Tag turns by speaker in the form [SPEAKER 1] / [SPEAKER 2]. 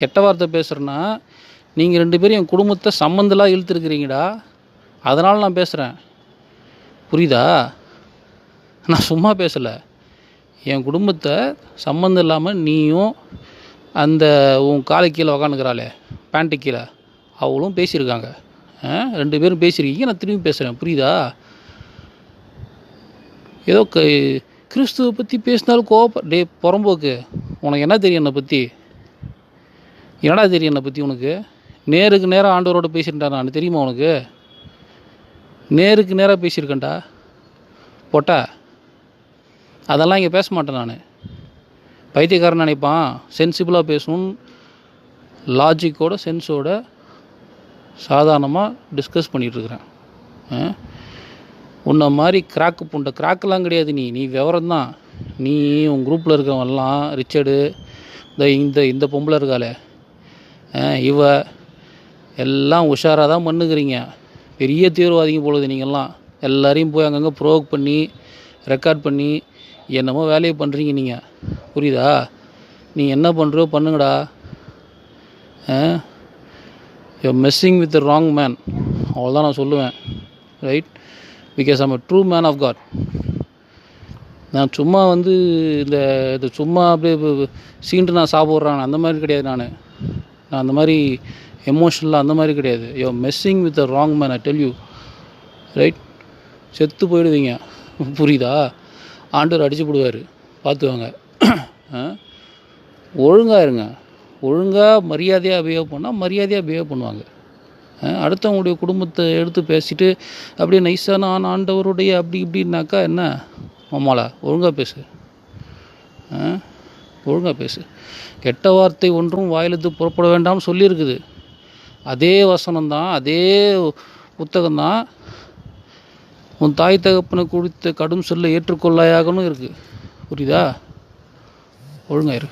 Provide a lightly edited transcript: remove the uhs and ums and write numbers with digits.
[SPEAKER 1] கெட்ட வார்த்தை பேசுகிறேன்னா நீங்கள் 2 பேரும் என் குடும்பத்தை சம்மந்தலாம் இழுத்துருக்கிறீங்கடா, அதனால் நான் பேசுகிறேன். புரியுதா? நான் சும்மா பேசலை. என் குடும்பத்தை சம்மந்தம் இல்லாமல் நீயும் அந்த உன் காலை கீழே உக்காந்துக்கிறாளே, பேண்ட்டு கீழே, அவளும் பேசியிருக்காங்க. 2 பேரும் பேசியிருக்கீங்க, நான் திரும்பி பேசுகிறேன். புரியுதா? ஏதோ கிறிஸ்துவை பற்றி பேசினாலும் டே புறம்போக்கு, உனக்கு என்ன தெரியும் என்னை பற்றி? என்னடா தெரியும் என்னை பற்றி உனக்கு? நேருக்கு நேராக ஆண்டவரோட பேசியிருந்தேன் நான், தெரியுமா உனக்கு? நேருக்கு நேராக பேசியிருக்கேன்டா போட்டா. அதெல்லாம் இங்கே பேச மாட்டேன் நான். பைத்தியக்காரன் நினைப்பான் சென்சிபிளாக பேசணும், லாஜிக்கோட சென்ஸோட சாதாரணமாக டிஸ்கஸ் பண்ணிகிட்ருக்குறேன். உன்னை மாதிரி கிராக்கு புண்டை கிராக்கெலாம் கிடையாது. நீ விவரம் தான். நீ உன் குரூப்பில் இருக்கிறவங்கெல்லாம் ரிச்சர்டு, இந்த பொம்பளை இருக்காளே இவ எல்லாம் உஷாராக தான் பண்ணுக்கிறீங்க. பெரிய தீவிரவாதிங்க போலுது நீங்கள்லாம். எல்லோரையும் போய் அங்கங்கே ப்ரோவோக் பண்ணி ரெக்கார்ட் பண்ணி என்னமோ வேலையை பண்ணுறீங்க நீங்கள். புரியுதா? நீ என்ன பண்ணுறியோ பண்ணுங்கடா. You messing with the wrong man, அவ்வளோதான் நான் சொல்லுவேன். Right? Because I'm a true man of God. நான் சும்மா இந்த சும்மா அப்படியே சீண்டு நான் சாப்பிட்றேன் அந்த மாதிரி கிடையாது. நான் அந்த மாதிரி எமோஷ்னலாக அந்த மாதிரி கிடையாது. You messing with the wrong man, I tell you. Right? செத்து போயிடுவீங்க. புரியுதா? ஆண்டவர் அடிச்சு போடுவார், பார்த்துவாங்க. ஒழுங்காக இருங்க. ஒழுங்காக மரியாதையாக பிஹேவ் பண்ணால் மரியாதையாக பிஹேவ் பண்ணுவாங்க. அடுத்தவங்களுடைய குடும்பத்தை எடுத்து பேசிட்டு அப்படியே நைஸாக நான் ஆண்டவருடைய அப்படி இப்படின்னாக்கா என்ன மாமாலா? ஒழுங்காக பேசு. ஒழுங்காக பேசு. கெட்ட வார்த்தை ஒன்றும் வாயிலிருந்து புறப்பட வேண்டாம்னு சொல்லியிருக்குது. அதே வசனம்தான், அதே புத்தகம்தான் உன் தாய் தகப்பனை குறித்த கடும் சொல்ல ஏற்றுக்கொள்ளாயாகணும் இருக்குது. புரியுதா? ஒழுங்காயிரு.